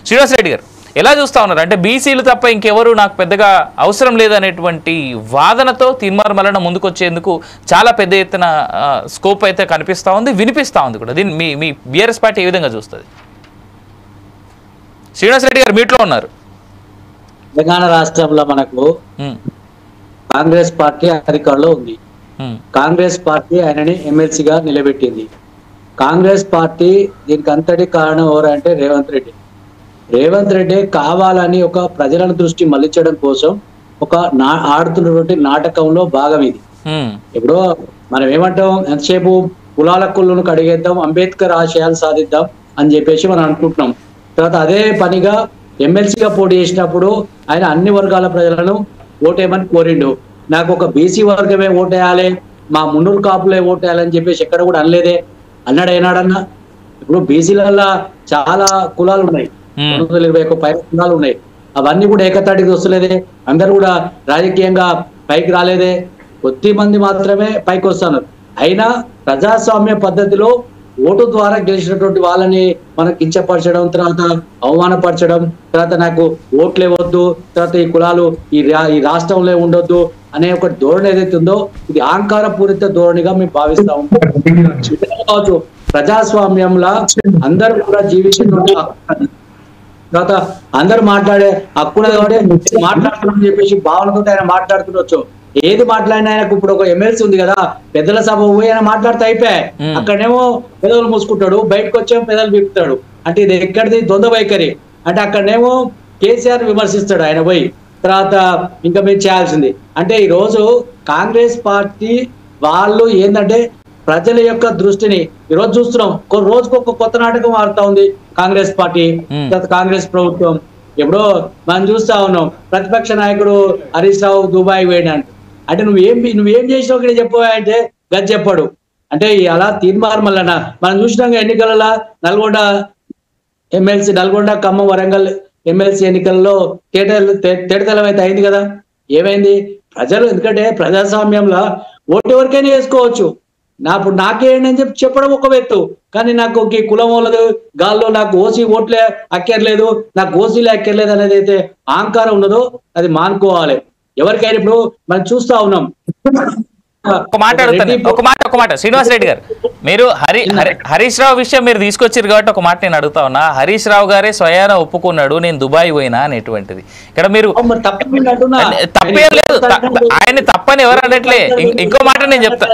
శ్రీనివాస్ రెడ్డి గారు ఎలా చూస్తా ఉన్నారు? అంటే బీసీలు తప్ప ఇంకెవరు నాకు పెద్దగా అవసరం లేదనేటువంటి వాదనతో తీర్మానం ముందుకొచ్చేందుకు చాలా పెద్ద ఎత్తున స్కోప్ అయితే కనిపిస్తూ ఉంది, వినిపిస్తూ ఉంది కూడా. దీన్ని మీ బీఆర్ఎస్ పార్టీ ఏ విధంగా చూస్తుంది? శ్రీనివాస్ రెడ్డి గారు మీట్లో ఉన్నారు. తెలంగాణ రాష్ట్రంలో మనకు కాంగ్రెస్ పార్టీ అధికారంలో ఉంది. కాంగ్రెస్ పార్టీ ఆయనని ఎమ్మెల్సీగా నిలబెట్టింది. కాంగ్రెస్ పార్టీ దీనికి అంతటి కారణం ఎవరంటే రేవంత్ రెడ్డి. రేవంత్ రెడ్డి కావాలని ఒక ప్రజలను దృష్టి మళ్లించడం కోసం ఒక ఆడుతున్నటువంటి నాటకంలో భాగం ఇది. ఇప్పుడు మనం ఏమంటాం, ఎంతసేపు కులాల కుళ్ళను కడిగేద్దాం, అంబేద్కర్ ఆశయాలు సాధిద్దాం అని చెప్పేసి మనం అనుకుంటున్నాం. తర్వాత అదే పనిగా ఎమ్మెల్సీగా పోటీ చేసినప్పుడు ఆయన అన్ని వర్గాల ప్రజలను ఓటేయమని కోరిండు. నాకు ఒక బీసీ వర్గమే ఓటేయాలి, మా మున్నూరు కాపులే ఓటేయాలని చెప్పేసి ఎక్కడ కూడా అనలేదే. అన్నాడన్నా? ఇప్పుడు బీసీలలో చాలా కులాలు ఉన్నాయి, 221 పైన కులాలు ఉన్నాయి. అవన్నీ కూడా ఏకతాటికి వస్తలేదే. అందరు కూడా రాజకీయంగా పైకి రాలేదే. కొద్ది మంది మాత్రమే పైకి వస్తున్నారు. అయినా ప్రజాస్వామ్య పద్ధతిలో ఓటు ద్వారా గెలిచినటువంటి వాళ్ళని మనం కించపరచడం, తర్వాత అవమానపరచడం, తర్వాత నాకు ఓట్లే వద్దు, తర్వాత ఈ కులాలు ఈ రాష్ట్రంలో ఉండొద్దు అనే ఒక ధోరణి ఏదైతే ఉందో ఇది అహంకారపూరిత ధోరణిగా మేము భావిస్తా ఉంటాం. ప్రజాస్వామ్యంలో అందరూ కూడా జీవించేటువంటి తర్వాత అందరు మాట్లాడే హక్కున్నది కాబట్టి మాట్లాడుతున్నాం చెప్పేసి భావనతో ఆయన మాట్లాడుతుండొచ్చు. ఏది మాట్లాడినా ఆయనకు ఇప్పుడు ఒక ఎమ్మెల్సీ ఉంది కదా, పెద్దల సభ పోయి ఆయన మాట్లాడితే అయిపోయాయి. అక్కడనేమో పెదవులు మూసుకుంటాడు, బయటకు వచ్చేమో పెదవులు విప్పుతాడు. అంటే ఇది ఎక్కడిది ద్వంద్వ వైఖరి. అంటే అక్కడనేమో కేసీఆర్ విమర్శిస్తాడు ఆయన పోయి, తర్వాత ఇంకా మీరు చేయాల్సింది. అంటే ఈ రోజు కాంగ్రెస్ పార్టీ వాళ్ళు ఏంటంటే ప్రజల యొక్క దృష్టిని ఈరోజు చూస్తున్నాం. రోజుకు ఒక కొత్త నాటకం ఆడుతా ఉంది కాంగ్రెస్ పార్టీ, కాంగ్రెస్ ప్రభుత్వం. ఎప్పుడో మనం చూస్తా ఉన్నాం, ప్రతిపక్ష నాయకుడు హరీష్ రావు దుబాయ్ పోయినాడు అంటే నువ్వేం చేసినావు ఇక్కడ చెప్పవా అంటే గది చెప్పాడు. అంటే అలా తీర్మానం వల్ల మనం చూసినాం ఎన్నికలలో నల్గొండ ఎమ్మెల్సీ, నల్గొండ ఖమ్మం వరంగల్ ఎమ్మెల్సీ ఎన్నికల్లో తేటతెల్లం అయితే అయింది కదా. ఏమైంది? ప్రజలు, ఎందుకంటే ప్రజాస్వామ్యంలో ఓటు ఎవరికైనా వేసుకోవచ్చు, ఇప్పుడు నాకేంటి అని చెప్పడం ఒక వ్యక్తు, కానీ నాకు ఈ కులం వాళ్ళదు గాల్లో నాకు ఓసీ ఓట్లే అక్కర్లేదు, నాకు ఓసీలే అక్కర్లేదు అనేది అయితే అహంకారం ఉన్నదో అది మానుకోవాలి ఎవరికైనా. ఇప్పుడు మనం చూస్తా ఉన్నాం. ఒక మాట శ్రీనివాస్ రెడ్డి గారు, మీరు హరీష్ రావు విషయం మీరు తీసుకొచ్చారు కాబట్టి ఒక మాట నేను అడుగుతా ఉన్నా. హరీష్ రావు గారే స్వయాన ఒప్పుకున్నాడు నేను దుబాయ్ పోయినా అనేటువంటిది. ఇక్కడ మీరు తప్పేం లేదు, ఆయన తప్పని ఎవరు అనట్లే. ఇంకో మాట నేను చెప్తా,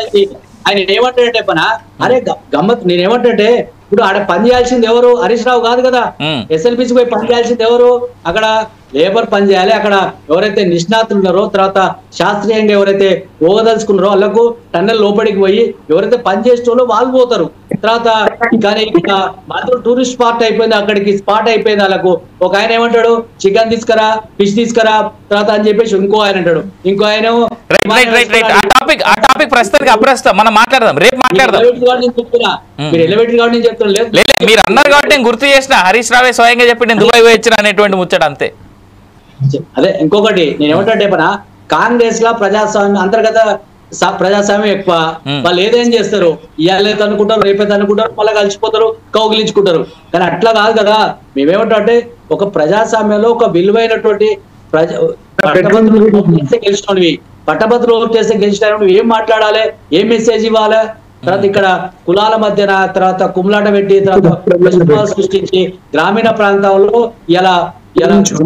ఆయన ఏమంటాడంటే అరే గమ్మత్, నేనేమంటే ఇప్పుడు ఆడ పని చేయాల్సింది ఎవరు? హరీష్ రావు కాదు కదా. ఎస్ఎల్బిసి పోయి పని చేయాల్సింది ఎవరు? అక్కడ లేబర్ పని చేయాలి. అక్కడ ఎవరైతే నిష్ణాతులు ఉన్నారో, తర్వాత శాస్త్రీయంగా ఎవరైతే పోగదలుచుకున్నారో వాళ్ళకు టన్నెల్ లోపలికి పోయి ఎవరైతే పని చేసేటోళ్ళో వాళ్ళు పోతారు. తర్వాత కానీ మాత్రం టూరిస్ట్ స్పాట్ అయిపోయింది, అక్కడికి స్పాట్ అయిపోయింది వాళ్ళకు. ఒక ఆయన ఏమంటాడు చికెన్ తీసుకురా, ఫిష్ తీసుకురా తర్వాత అని చెప్పేసి ఇంకో ఆయన అంటాడు, ఇంకో ఆయన మనం మాట్లాడదాం, రేపు మాట్లాడదాం. మీరు అన్నారు కాబట్టి నేను గుర్తు చేసిన, హరీష్ రావే స్వయంగా చెప్పి నేను దుబాయ్ పోయి వచ్చిన అనేటువంటి ముచ్చట అంతే. అదే ఇంకొకటి నేను ఏమంటే కాంగ్రెస్ లా ప్రజాస్వామ్యం, అంతర్గత ప్రజాస్వామ్యం ఎక్కువ. వాళ్ళు ఏదేం చేస్తారు, ఇవాళ అనుకుంటారు, రేపైతే అనుకుంటారు, మళ్ళీ కలిసిపోతారు, కౌగిలించుకుంటారు. కానీ అట్లా కాదు కదా. మేమేమంటే ఒక ప్రజాస్వామ్యంలో ఒక విలువైనటువంటి పట్టభద్రులు ఓటు చేస్తే గెలిచిన ఏం మాట్లాడాలి, ఏం మెసేజ్ ఇవ్వాలి, తర్వాత ఇక్కడ కులాల మధ్యన తర్వాత కుమ్లాట పెట్టి తర్వాత సృష్టించి గ్రామీణ ప్రాంతాల్లో ఇలా కావచ్చు,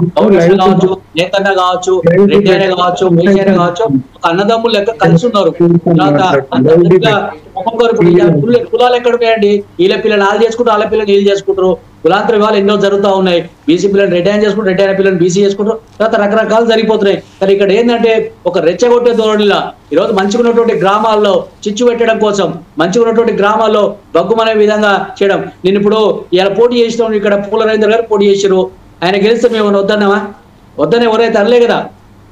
నేతన్న కావచ్చు, రెడ్డి అయినా కావచ్చు, వైశ్య అయినా కావచ్చు, ఒక అన్నదమ్ములు లెక్క కలిసి ఉన్నారు. కులాలు ఎక్కడ ఉన్నాయండి? వీళ్ళ పిల్లలు వాళ్ళు చేసుకుంటారు, వాళ్ళ పిల్లలు వీళ్ళు చేసుకుంటారు. కులాంతర వివాహాలు ఎన్నో జరుగుతూ ఉన్నాయి. బీసీ పిల్లలు రెడ్డి అయినా చేసుకుంటారు, రెడ్డి అయిన పిల్లలు బీసీ చేసుకుంటారు, తర్వాత రకరకాలు జరిగిపోతున్నాయి. కానీ ఇక్కడ ఏంటంటే ఒక రెచ్చగొట్టే ధోరణిలా ఈరోజు మంచిగా ఉన్నటువంటి గ్రామాల్లో చిచ్చు పెట్టడం కోసం, మంచిగా ఉన్నటువంటి గ్రామాల్లో బగ్గుమనే విధంగా చేయడం. నేను ఇప్పుడు ఇలా పోటీ చేసినాం, ఇక్కడ పూల రవీంద్ర గారు పోటీ చేసారు, ఆయన గెలిస్తే మేము వద్దన్నామా? వద్దని ఎవరైతే అనలే కదా.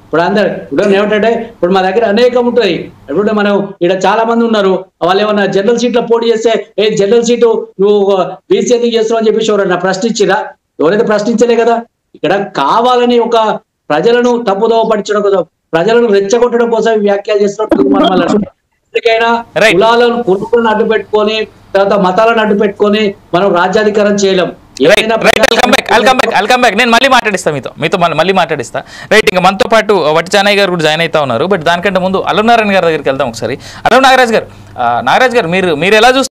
ఇప్పుడు అందరు ఇప్పుడు ఏమిటంటే ఇప్పుడు మా దగ్గర అనేకం ఉంటుంది. ఇప్పుడు మనం ఇక్కడ చాలా మంది ఉన్నారు, వాళ్ళు ఏమన్నా జనరల్ సీట్లో పోటీ చేస్తే జనరల్ సీటు నువ్వు బీసీ ఎందుకు చేస్తున్నావు అని చెప్పేసి ఎవరన్నా ప్రశ్నించిరా? ఎవరైతే ప్రశ్నించలే కదా. ఇక్కడ కావాలని ఒక ప్రజలను తప్పుదోవ పట్టించడం కోసం, ప్రజలను రెచ్చగొట్టడం కోసం వ్యాఖ్యలు చేస్తున్నట్టు మనం ఎప్పటికైనా కులాలను అడ్డు పెట్టుకొని తర్వాత మతాలను అడ్డు పెట్టుకొని మనం రాజ్యాధికారం చేయలేం. నేను మళ్ళీ మాట్లాడిస్తా మీతో మళ్ళీ మాట్లాడిస్తా. రైట్, ఇంకా మనతో పాటు వట్టి చానయ్య గారు కూడా జాయిన్ అవుతా ఉన్నారు. బట్ దానికంటే ముందు అల్లు నారాయణ గారి దగ్గరికి వెళ్దాం ఒకసారి. అల్లు నాగరాజ్ గారు, మీరు ఎలా చూస్తారు?